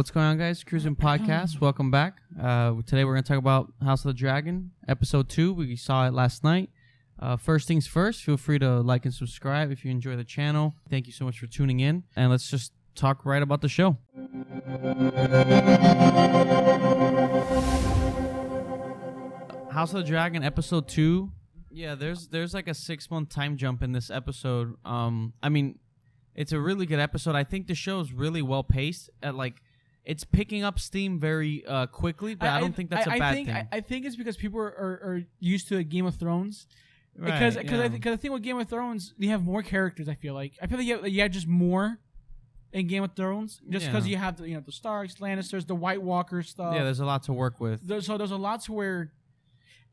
What's going on, guys? Cruzin Podcast. Welcome back. Today we're going to talk about House of the Dragon, Episode 2. We saw it last night. First things first, feel free to like and subscribe if you enjoy the channel. Thank you so much for tuning in. And let's just talk right about the show. House of the Dragon, Episode 2. Yeah, there's like a 6-month time jump in this episode. I mean, it's a really good episode. I think the show is really well paced. It's picking up steam very quickly, but I don't think that's a bad thing. I think it's because people are used to Game of Thrones. Because I think with Game of Thrones, you have more characters. I feel like you have just more in Game of Thrones, just because you have the Starks, Lannisters, the White Walker stuff. Yeah, there's a lot to work with. So there's a lot to where,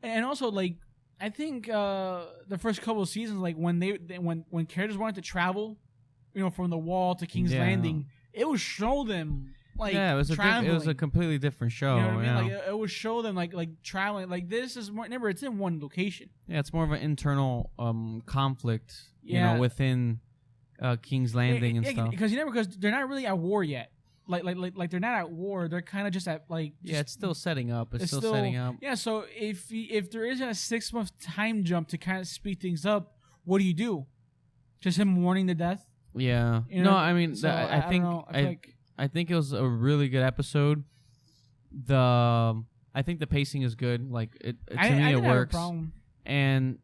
and also like I think the first couple of seasons, like when characters wanted to travel, from the Wall to King's Landing, it would show them. It was a completely different show. You know what I mean? Like it would show them like traveling. Like this is more. Remember, it's in one location. Yeah, it's more of an internal conflict. Within King's Landing and stuff. Because they're not really at war yet. Like they're not at war. They're kind of just at like. It's still setting up. It's still setting up. Yeah. So if there isn't a 6-month time jump to kind of speed things up, what do you do? Just him mourning to death? Yeah. No, I mean, so I think it was a really good episode. I think the pacing is good. Like to me, it works. And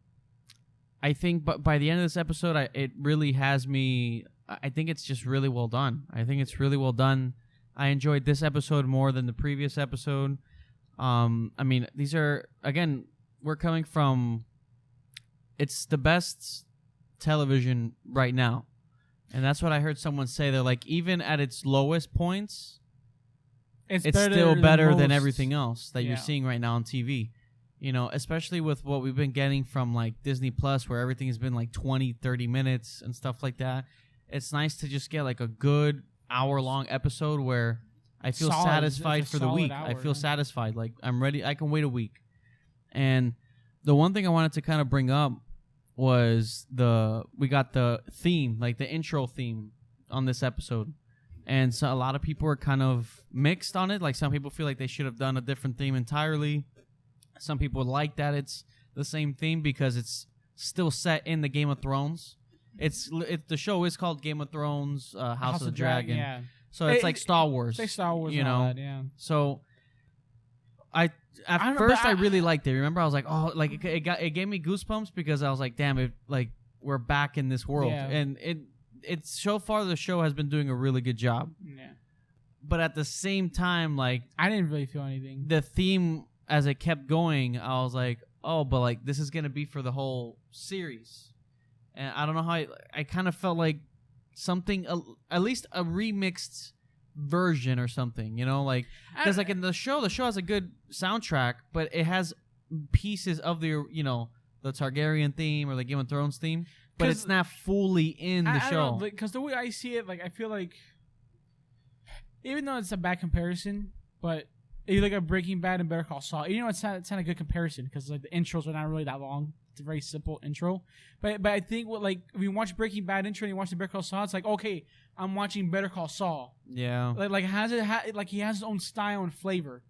I think, but by the end of this episode, it really has me. I think it's just really well done. I think it's really well done. I enjoyed this episode more than the previous episode. I mean, these are we're coming from. It's the best television right now. And that's what I heard someone say. They're like, even at its lowest points, it's still better than everything else that you're seeing right now on TV. Especially with what we've been getting from like Disney Plus, where everything has been like 20, 30 minutes and stuff like that. It's nice to just get like a good hour-long episode where I feel satisfied for the week. I feel satisfied. Like I'm ready. I can wait a week. And the one thing I wanted to kind of bring up was we got the theme, like the intro theme on this episode. And so a lot of people are kind of mixed on it. Like some people feel like they should have done a different theme entirely. Some people like that it's the same theme because it's still set in the Game of Thrones. The show is called Game of Thrones, House of the Dragon. Yeah. So it's like Star Wars. It's like Star Wars, yeah. So I really liked it. Remember, I was like, oh, like it gave me goosebumps because I was like, damn, we're back in this world, and it's so far the show has been doing a really good job. Yeah. But at the same time, like I didn't really feel anything. The theme as it kept going, I was like, oh, but like this is gonna be for the whole series, and I don't know how I kind of felt like something, at least a remixed version or something, like because like in the show has a good soundtrack, but it has pieces of the the Targaryen theme or the Game of Thrones theme, but it's not fully in the show. Because the way I see it, like I feel like even though it's a bad comparison, but you look at Breaking Bad and Better Call Saul, it's not a good comparison because like the intros are not really that long. It's a very simple intro, but I think if you watch Breaking Bad intro and you watch the Better Call Saul, it's like, okay, I'm watching Better Call Saul. Yeah, like he has his own style and flavor.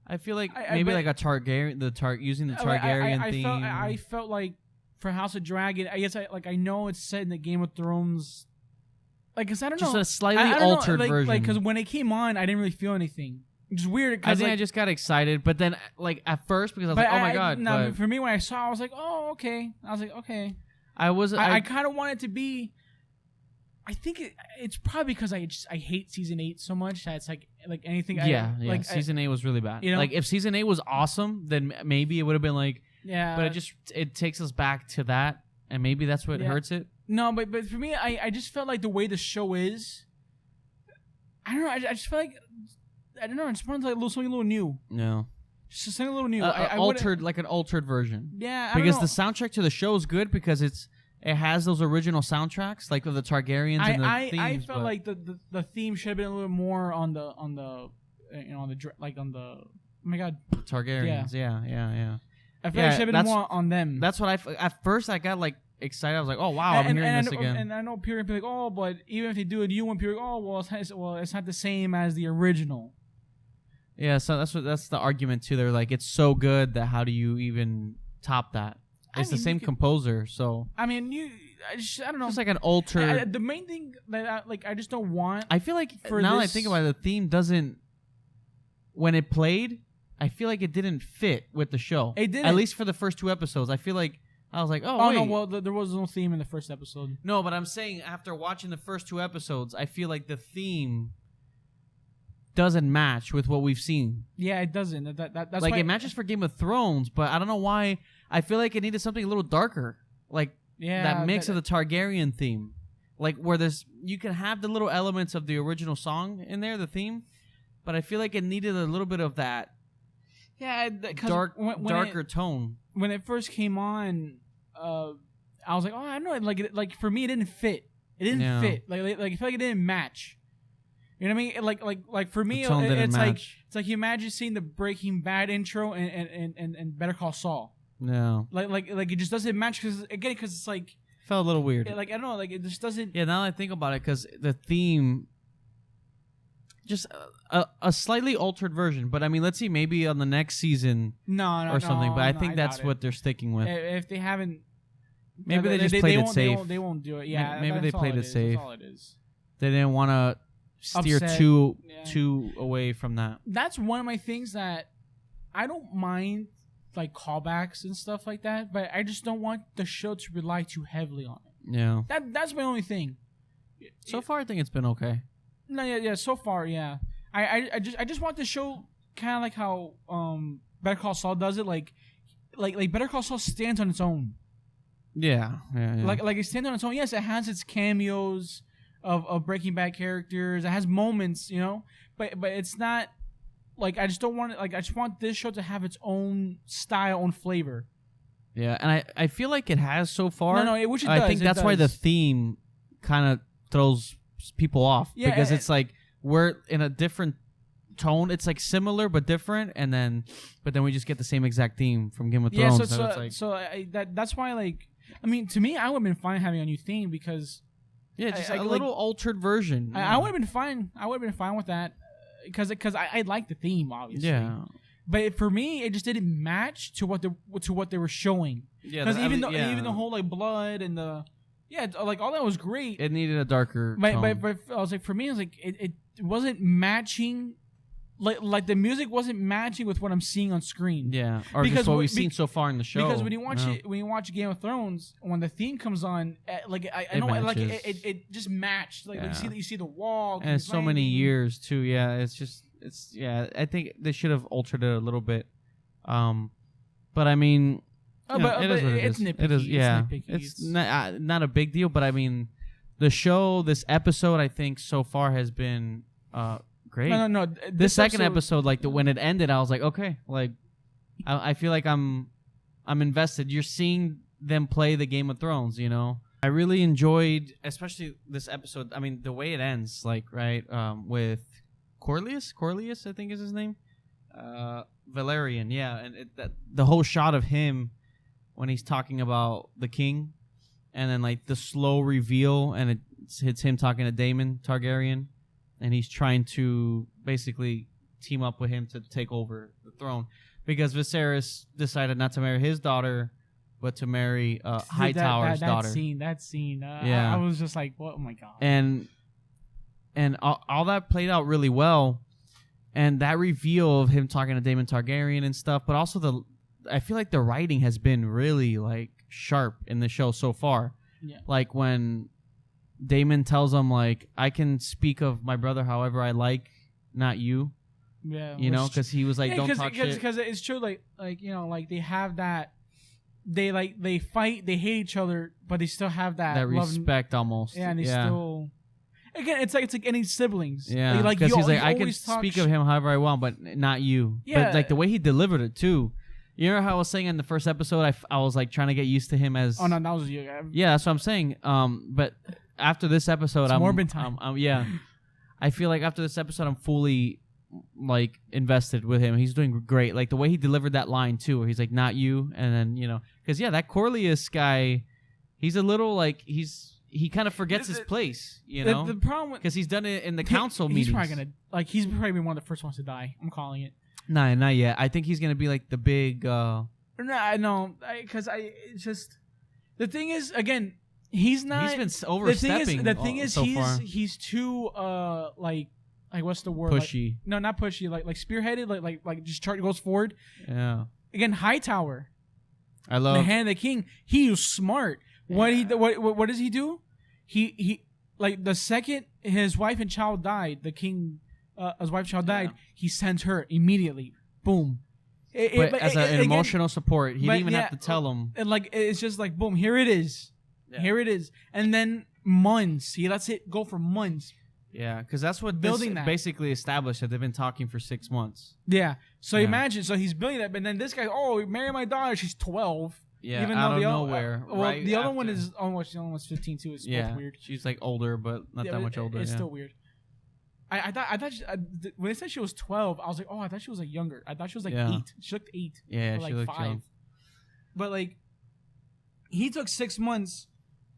I feel like maybe like a Targaryen, using the Targaryen theme. I felt like for House of Dragon, I guess I know it's set in the Game of Thrones, like because I don't know, just a slightly altered version. Like because when it came on, I didn't really feel anything. Which is weird. I think I just got excited, but then like at first because I was like, oh my god. No, for me when I saw, I was like, oh okay. I was like, okay. I kind of want it to be. I think it's probably because I hate season 8 so much that it's like anything. Season 8 was really bad. Like if season 8 was awesome, then maybe it would have been like. Yeah. But it takes us back to that, and maybe that's what hurts it. No, but for me, I just felt like the way the show is. I don't know. I just felt like. I don't know. I just wanted like something a little new. No. Just something a little new. Like an altered version. Yeah. Because the soundtrack to the show is good because it has those original soundtracks like of the Targaryens and the themes. I felt like the theme should have been a little more on the oh my god, Targaryens. Yeah. I feel like it should have been more on them. That's what at first I got like excited. I was like, oh wow, I'm hearing this again. And I know people are gonna be like, oh, but even if they do a new one, people are like, oh, well, it's not the same as the original. Yeah, so that's the argument too. They're like, it's so good that how do you even top that? It's the same composer, so. I mean, I don't know. It's like an altered. The main thing that I just don't want. I feel like now that I think about it, the theme doesn't. When it played, I feel like it didn't fit with the show. It didn't. At least for the first 2 episodes. I feel like I was like, oh wait. No, well there was no theme in the first episode. No, but I'm saying after watching the first 2 episodes, I feel like the theme doesn't match with what we've seen. Yeah, it doesn't. That's like it matches for Game of Thrones, but I don't know why. I feel like it needed something a little darker, like that mix of the Targaryen theme, like where you can have the little elements of the original song in there, the theme, but I feel like it needed a little bit of that. Yeah, darker tone. When it first came on, I was like, oh, I don't know, like for me, it didn't fit. It didn't fit. Like I feel like it didn't match. You know what I mean? Like for me, it's like you imagine seeing the Breaking Bad intro and Better Call Saul. No. Like it just doesn't match because it's like felt a little weird. Like I don't know, like it just doesn't. Yeah, now that I think about it, because the theme, just a slightly altered version. But I mean, let's see, maybe on the next season, or something. But I think that's what they're sticking with. If they haven't, maybe they just played it safe. They won't do it. Yeah, maybe they played it safe. That's all it is. They didn't want to steer too away from that. That's one of my things that I don't mind, like callbacks and stuff like that, but I just don't want the show to rely too heavily on it. Yeah, that's my only thing. So far, I think it's been okay. No, yeah. So far, yeah. I just want the show kind of like how Better Call Saul does it. Like Better Call Saul stands on its own. Yeah. Like it stands on its own. Yes, it has its cameos of Breaking Bad characters. It has moments, you know, but it's not like I just don't want it. Like I just want this show to have its own style, own flavor. Yeah, and I feel like it has so far. No, which it does. I think that's why the theme kind of throws people off. Yeah, because it's like we're in a different tone. It's like similar but different, but then we just get the same exact theme from Game of Thrones. That's why, like, I mean, to me, I would have been fine having a new theme because. Yeah, just a little altered version. I would have been fine. I would have been fine with that because I like the theme, obviously. Yeah. But for me, it just didn't match to what they were showing. Yeah. Because even the whole like blood and like all that was great. It needed a darker tone. But I was like, for me, it was like it wasn't matching. Like the music wasn't matching with what I'm seeing on screen. Yeah, or because just what we've seen so far in the show. Because when you watch Game of Thrones, when the theme comes on, like I know, like it just matched. Like you see the wall. And it's so many years too. Yeah, it's I think they should have altered it a little bit. But I mean, it's nitpicky. It is. Yeah, it's not a big deal. But I mean, the show, this episode, I think so far has been great. No. This second episode, like when it ended, I was like, okay, like I feel like I'm invested. You're seeing them play the Game of Thrones, you know. I really enjoyed, especially this episode. I mean, the way it ends, like with Corliss, I think is his name, Valerian, yeah, and the whole shot of him when he's talking about the king, and then like the slow reveal, and it's him talking to Daemon Targaryen. And he's trying to basically team up with him to take over the throne because Viserys decided not to marry his daughter, but to marry Hightower's daughter. That scene. I was just like, "Oh my god!" And all that played out really well, and that reveal of him talking to Daemon Targaryen and stuff, but also I feel like the writing has been really like sharp in the show so far. Yeah. Like when Daemon tells him, like, I can speak of my brother however I like, not you. Yeah. You know, because he was like, don't talk shit. Because it's true, like you know, like they have that, they fight, they hate each other, but they still have that respect almost. Yeah, and they still. Again, it's like any siblings. Yeah, because he's like, I can speak of him however I want, but not you. Yeah. But like the way he delivered it too. You know how I was saying in the first episode, I was like trying to get used to him as. Oh no, that was you. Yeah, that's what I'm saying. But after this episode, it's Morbid time. Yeah, I feel like after this episode, I'm fully like invested with him. He's doing great. Like the way he delivered that line too, where he's like, "Not you," and then you know, because that Corliss guy, He's a little like he kind of forgets his place, you know. The problem because he's done it in the council meetings. He's probably gonna he's probably one of the first ones to die. I'm calling it. Nah, not yet. I think he's gonna be like the big. No, because it's just the thing is again. He's not. He's been overstepping. The thing is, so far. He's too like what's the word? Pushy. Like, no, not pushy. Like spearheaded. Like just goes forward. Yeah. Again, Hightower. I love the Hand of the King. He was smart. Yeah. What does he do? He like the second his wife and child died, the king, his wife and child died. He sends her immediately. Boom. As an emotional support, he didn't even have to tell him. And like it's just like boom, here it is. Yeah. Here it is. And then months. He lets it go for months. Yeah, because that's what building this basically established that they've been talking for 6 months. Yeah. So imagine, so he's building that, but then this guy, marry my daughter, she's 12. Yeah, even out of nowhere. Right the other one is almost 15 too. It's both weird. She's like older, but not that much older. It's still weird. I thought when they said she was 12, I was like, I thought she was like younger. I thought she was like 8. She looked 8. Yeah, she like looked 5. Young. But like, he took 6 months.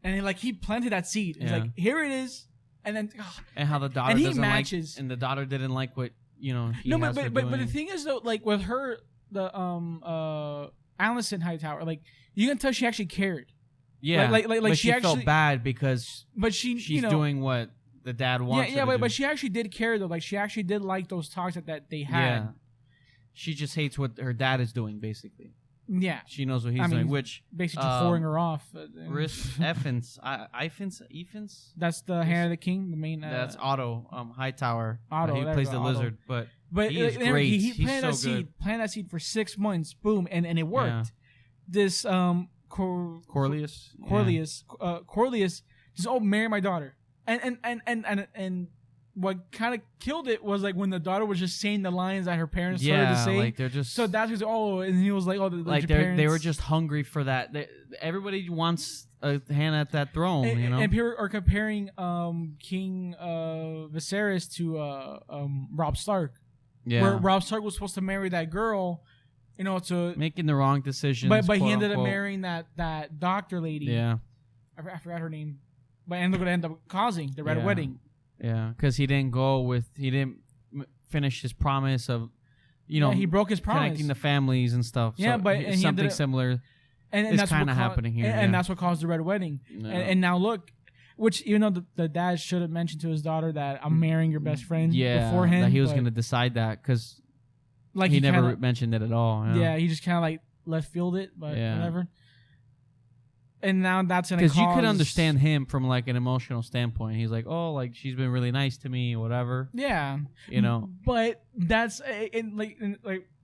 And he planted that seed. He's like, here it is, and then and how the daughter and he doesn't matches. Like, and the daughter didn't like what he has but the thing is though, like with her, the Allison Hightower, like you can tell she actually cared. Yeah, like but she actually felt bad because she's doing what the dad wants. Yeah, but she actually did care though. Like she actually did like those talks that they had. Yeah, she just hates what her dad is doing, basically. Yeah, she knows what he's doing, which basically just whoring her off. Ifans. That's the Hand of the King, the main. That's Otto Hightower. Otto, he plays the lizard, but he is great. He planted that seed for 6 months. Boom, and it worked. Yeah. This Corlius, just marry my daughter, and what kind of killed it was like when the daughter was just saying the lines that her parents started to say. Like they're just so that's just and he was like, like they were just hungry for that. Everybody wants a hand at that throne, you know. And people are comparing King Viserys to Robb Stark. Yeah, where Robb Stark was supposed to marry that girl, to making the wrong decisions. But he ended up marrying that doctor lady. Yeah, I forgot her name, but ended up causing the Red Wedding. Yeah, because he didn't finish his promise of, he broke his promise, connecting the families and stuff. Yeah, so but something similar is kind of happening here. And that's what caused the Red Wedding. No. And now look, which even though the dad should have mentioned to his daughter that I'm marrying your best friend beforehand, that he was going to decide that because he never mentioned it at all. Yeah, he just kind of like left field it, but whatever. And now that's going to because you could understand him from like an emotional standpoint. He's like, like she's been really nice to me, whatever. Yeah, But that's like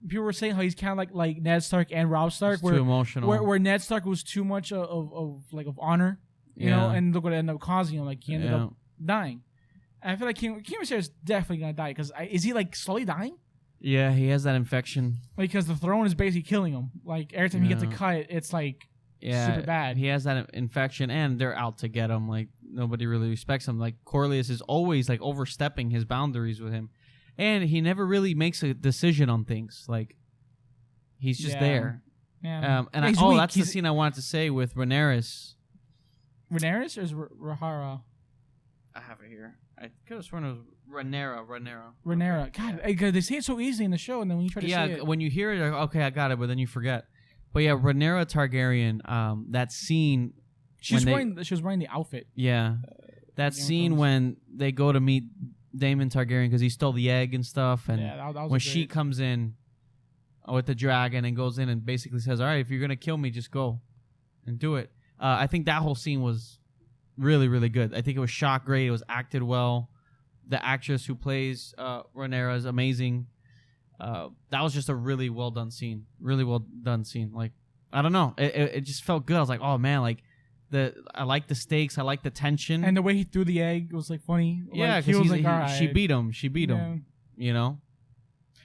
people were saying how he's kind of like Ned Stark and Robb Stark, too emotional. Where Ned Stark was too much of honor, you know, and look what it ended up causing him. Like he ended up dying. And I feel like King Viserys is definitely gonna die because is he like slowly dying? Yeah, he has that infection. Because the throne is basically killing him. Like every time he gets a cut, it's like. Yeah, super bad. He has that infection, and they're out to get him. Like nobody really respects him. Like Corlius is always like overstepping his boundaries with him, and he never really makes a decision on things. Like he's just there. Yeah. That's the scene I wanted to say with Rhaenyra. Rhaenyra or is Rhaenyra? I have it here. I could have sworn it was Rhaenyra. God, because they say it so easily in the show, and then when you try to say it, when you hear it, like, okay, I got it, but then you forget. But yeah, Rhaenyra Targaryen, that scene. She was wearing the outfit. Yeah. That scene when they go to meet Daemon Targaryen because he stole the egg and stuff. And that was when she comes in with the dragon and goes in and basically says, all right, if you're going to kill me, just go and do it. I think that whole scene was really, really good. I think it was shot great. It was acted well. The actress who plays Rhaenyra is amazing. That was just a really well done scene. Like, I don't know. It just felt good. I was like, oh man, like I like the stakes. I like the tension. And the way he threw the egg was like funny. Yeah, because she beat him. You know.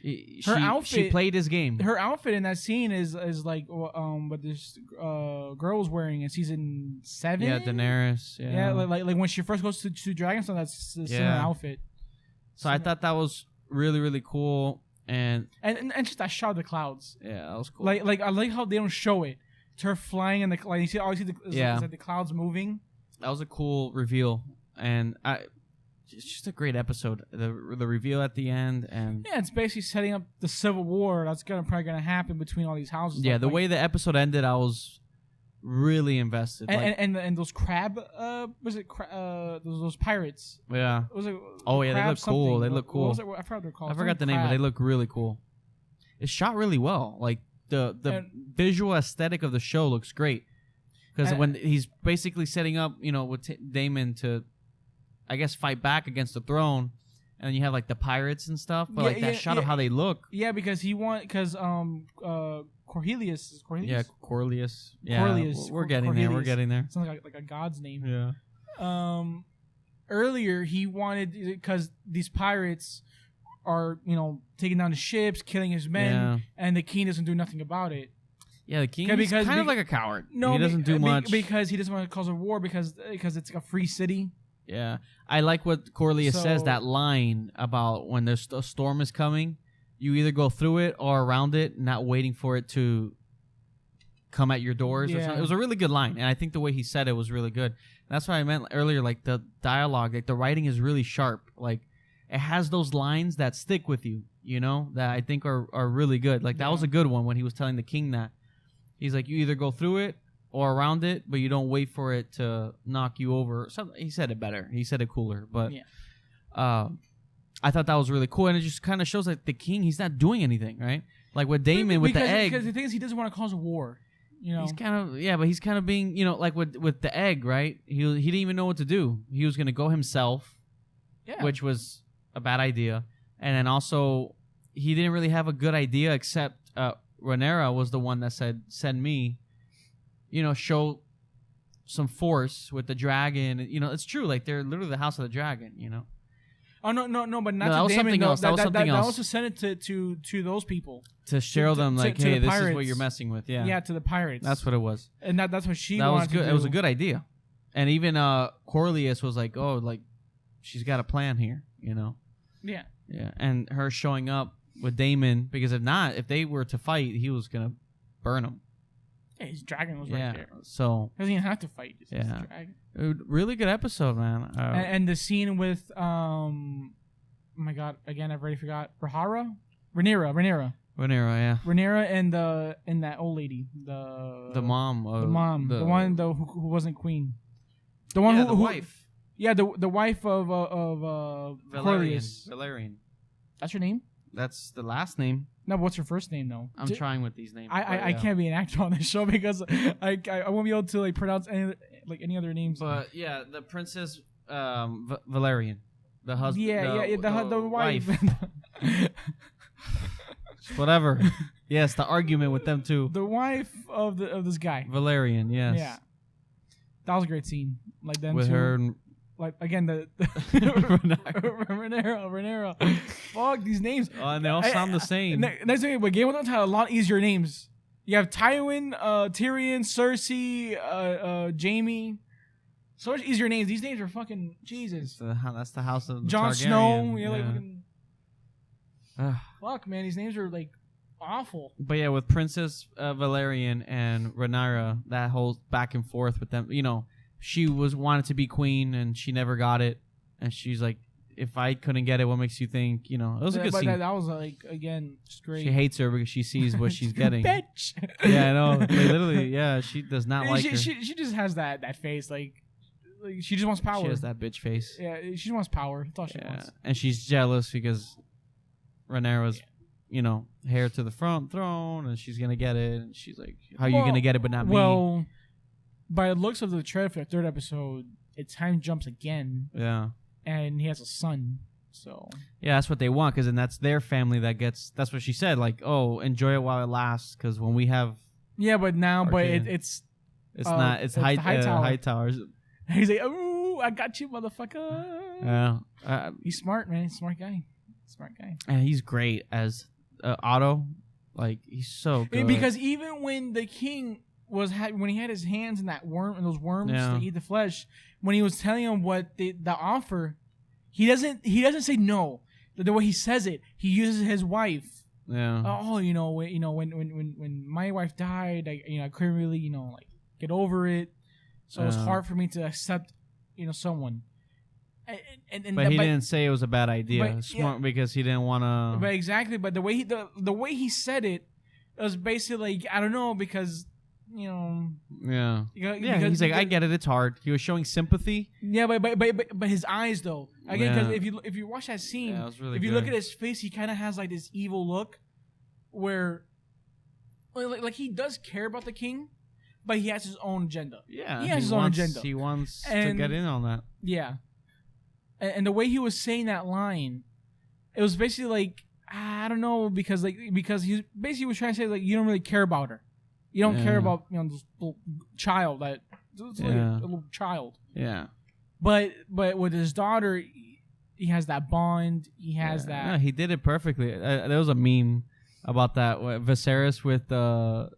She played his game. Her outfit in that scene is like what this girl was wearing in season 7. Yeah, Daenerys. Yeah, like when she first goes to Dragonstone, that's the similar outfit. So I thought that was really, really cool. And just that shot of the clouds. Yeah, that was cool. Like I like how they don't show it. her flying and you see the clouds moving. That was a cool reveal, and it's just a great episode. The reveal at the end, and it's basically setting up the Civil War that's probably gonna happen between all these houses. Yeah, the way the episode ended, I was really invested. And those crab, those pirates? Yeah. Was it? Oh yeah, they look cool. They look cool. What was it? I forgot what they're called. I forgot the name, but they look really cool. It's shot really well. Like the visual aesthetic of the show looks great. Because when he's basically setting up, with Daemon to, I guess, fight back against the throne, and you have like the pirates and stuff, but that shot of how they look. Yeah, because Cornelius. Yeah, Cornelius. Yeah, Cornelius. We're getting there. We're getting there. Sounds like a god's name. Yeah. Earlier he wanted, because these pirates are taking down the ships, killing his men, and the king doesn't do nothing about it. Yeah, the king is kind of like a coward. No, he doesn't do much because he doesn't want to cause a war because it's like a free city. Yeah, I like what Cornelius says, that line about when there's a storm is coming, you either go through it or around it, not waiting for it to come at your doors. Or something. It was a really good line, and I think the way he said it was really good. And that's what I meant earlier, like the dialogue, like the writing is really sharp. Like it has those lines that stick with you, that I think are really good. Like that was a good one when he was telling the king that. He's like, you either go through it or around it, but you don't wait for it to knock you over. He said it better. He said it cooler. But I thought that was really cool. And it just kind of shows that the king, he's not doing anything, right? Like with Daemon with the egg. Because the thing is, he doesn't want to cause a war. He's kind of, but he's kind of being, like with the egg, right? He didn't even know what to do. He was going to go himself, which was a bad idea. And then also, he didn't really have a good idea except... Rhaenyra was the one that said, send me, show some force with the dragon. It's true. Like, they're literally the house of the dragon, Oh, no, but not that was Daemon, something else. That was something else. That also sent it to those people. To show them, like, hey, this is what you're messing with. Yeah. Yeah, to the pirates. That's what it was. And that's what she wanted to do. It was a good idea. And even Cornelius was like, oh, like, she's got a plan here, Yeah. Yeah. And her showing up with Daemon, because if they were to fight, he was gonna burn them. Yeah, his dragon was right there. So he doesn't even have to fight. It's his dragon. Really good episode, man. And the scene with oh my god, again I've already forgot. Rhaenyra, yeah. Rhaenyra and that old lady, the mom, the one though who wasn't queen, the one the wife. Yeah, the wife of Cornelius. Valerian. That's her name. That's the last name. No, but what's her first name though? I'm trying with these names. I can't be an actor on this show because I won't be able to like pronounce any other names. But yeah, the Princess Valerian, the husband. The wife. Whatever. Yes, the argument with them too. The wife of this guy. Valerian. Yes. Yeah. That was a great scene. Like them with two. her. Like again, the Rhaenyra. Fuck these names. And they all sound the same. Next thing, but Game of Thrones had a lot easier names. You have Tywin, Tyrion, Cersei, Jaime. So much easier names. These names are fucking Jesus. That's the house of Jon Targaryen. Snow. Yeah, like fucking. Fuck, man. These names are like awful. But yeah, with Princess Valerian and Rhaenyra, that whole back and forth with them, she wanted to be queen and she never got it, and she's like, if I couldn't get it, what makes you think? It was a good scene. That was like again straight. She hates her because she sees what she's getting. Bitch. Yeah, I know. Literally, yeah, she does not like her. She just has that face, like she just wants power. She has that bitch face. Yeah, she just wants power. That's all she wants. And she's jealous because Rhaenyra's, heir to the throne, and she's gonna get it. And she's like, "How are you gonna get it, but not me?" Well, by the looks of the trailer for the third episode, time jumps again. Yeah. And he has a son, so... Yeah, that's what they want, because then that's their family that gets... That's what she said, like, oh, enjoy it while it lasts, because when we have... Yeah, but now, it's... It's not... It's Hightowers. He's like, ooh, I got you, motherfucker. Yeah. He's smart, man. He's a smart guy. And he's great as Otto. Like, he's so good. Because even when the king... when he had his hands in those worms to eat the flesh, when he was telling him what the offer, he doesn't say no. The way he says it, he uses his wife Yeah. When my wife died, I couldn't really, like get over it. So it was hard for me to accept, someone. But he didn't say it was a bad idea. Smart because he didn't want to. But exactly. But the way he said it was basically like, I don't know, because Yeah. He's like, I get it. It's hard. He was showing sympathy. Yeah, but his eyes though. Again, because if you watch that scene, if you look at his face, he kind of has like this evil look, where like he does care about the king, but he has his own agenda. Yeah, he has his own agenda. He wants to get in on that. Yeah, and the way he was saying that line, it was basically like, I don't know, because he basically was trying to say like, you don't really care about her. You don't care about this little child like a little child. Yeah. But with his daughter, he has that bond. He has that. Yeah, he did it perfectly. There was a meme about that. Viserys with the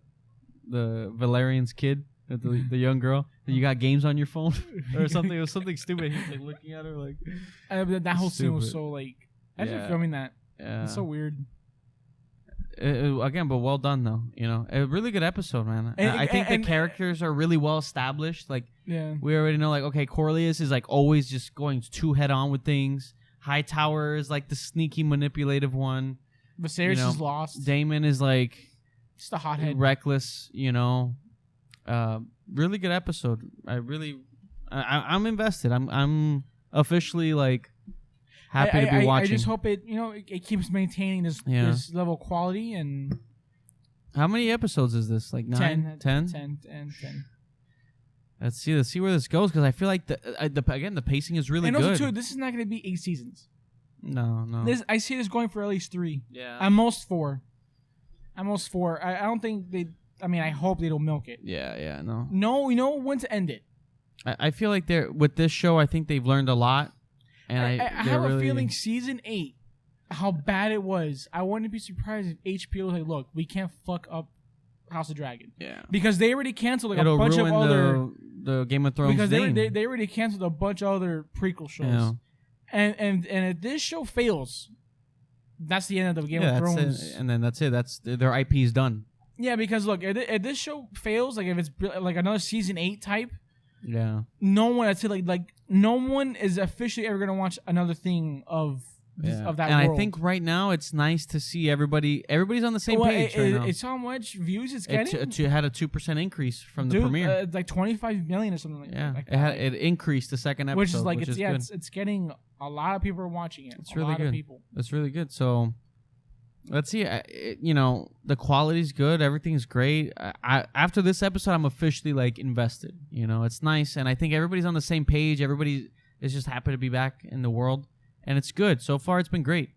Valerian's kid, the young girl. You got games on your phone or something. It was something stupid. He's like looking at her like. That whole scene was so like. After filming that, it's so weird. Again, but well done though. A really good episode, man. I think the characters are really well established. Like, we already know, like, okay, Corlius is like always just going too head on with things. Hightower is like the sneaky, manipulative one. Viserys is lost. Daemon is like just a hothead, reckless. Really good episode. I'm invested. I'm officially like. Happy to be watching. I just hope it keeps maintaining this level of quality. And how many episodes is this? Like 9? 10? 10. Let's see where this goes, because I feel like the pacing is really good. And also too, this is not going to be 8 seasons. No. I see this going for at least 3. Yeah. At most 4. I don't think they. I mean, I hope they don't milk it. Yeah. No. No, when to end it. I feel like with this show, I think they've learned a lot. And I have a feeling season 8, how bad it was, I wouldn't be surprised if HBO was like, look, we can't fuck up House of Dragon. Yeah. Because they already canceled like a bunch of other the Game of Thrones because name. they already canceled a bunch of other prequel shows. Yeah. And if this show fails, that's the end of the Game of Thrones. It. And then that's it. That's their IP is done. Yeah, because look, if this show fails, like if it's like another season 8 type. Yeah. No one, I'd say like no one is officially ever gonna watch another thing of that. And world. I think right now it's nice to see everybody's on the same page right now. It's how much views it's getting. It had a 2% increase from the premiere. Like 25 million or something like that. Yeah, it increased the second episode, which is like good. It's getting a lot of people are watching it. It's really good. It's really good. So. Let's see. The quality's good. Everything's great. After this episode, I'm officially like invested. It's nice, and I think everybody's on the same page. Everybody is just happy to be back in the world, and it's good so far. It's been great.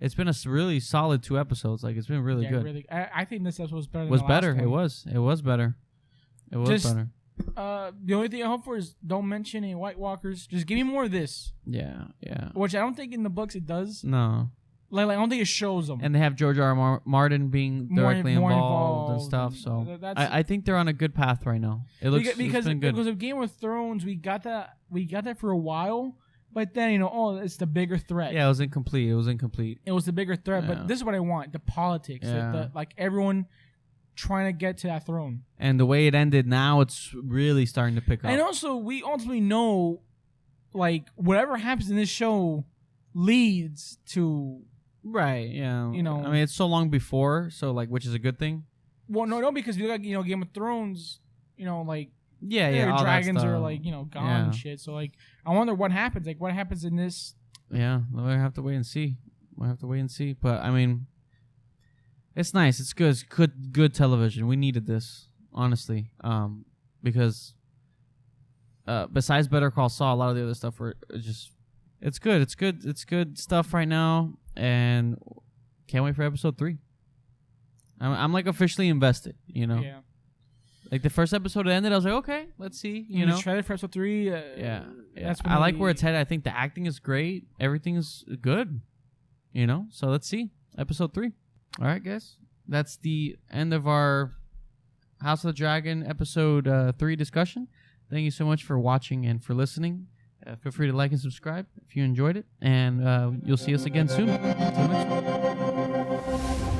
It's been a really solid 2 episodes. Like it's been really good. Really, I think this episode was better. It was better. It was better. It was better. The only thing I hope for is don't mention any White Walkers. Just give me more of this. Yeah. Which I don't think in the books it does. No. Like I don't think it shows them. And they have George R. R. Martin being directly involved and stuff. So I think they're on a good path right now. It looks because it's been good. Because of Game of Thrones, we got that for a while, but then it's the bigger threat. Yeah, it was incomplete. It was the bigger threat, but this is what I want: the politics, like everyone trying to get to that throne. And the way it ended, now it's really starting to pick up. And also, we ultimately know, like whatever happens in this show leads to. Right, yeah. I mean, it's so long before, so like, which is a good thing. Well, no, because you got Game of Thrones, like dragons are like gone and shit. So like, I wonder what happens. Like, what happens in this? Yeah, we'll have to wait and see. But I mean, it's nice. It's good. It's good television. We needed this, honestly, because besides Better Call Saul, a lot of the other stuff were just. It's good. It's good stuff right now. And can't wait for episode 3. I'm like officially invested, Yeah. Like the first episode ended, I was like, okay, let's see, Excited for episode 3. Yeah. I like where it's headed. I think the acting is great. Everything's good, So let's see episode 3. All right, guys. That's the end of our House of the Dragon episode 3 discussion. Thank you so much for watching and for listening. Feel free to like and subscribe if you enjoyed it, and you'll see us again soon. Until next one.